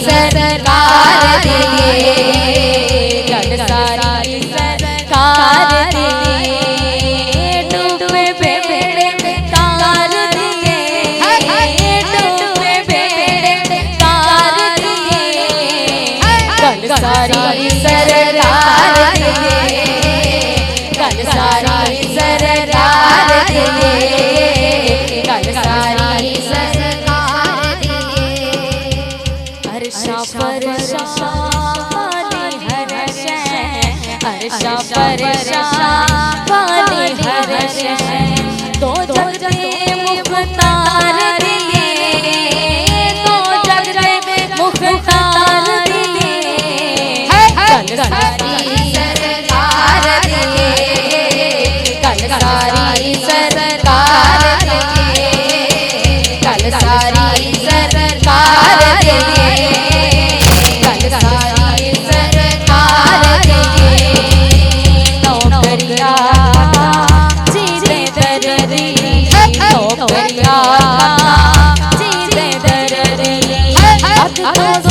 सरकार दिए, कल सारी सरकार दिए, डूबे बेड़े तार दिए, डूबे बेड़े तार दिए, कल सारी सरकार दिए, कल सारी सरकार दिए, कल सारी सरकार दिए। हर्षा परशा हर्ष, हर्षा परशा हर्ष, तो जग में मुख्तार दिए, तो जग में मुख्तार दिए, कल सारी सरकार दिए, कल सारी सरकार दिए, कल सारी सरकार दिए, कल सारी सरकार दिए। नौकरिया जीते दर्दी, नौकरिया जीते दर्दी, अब तो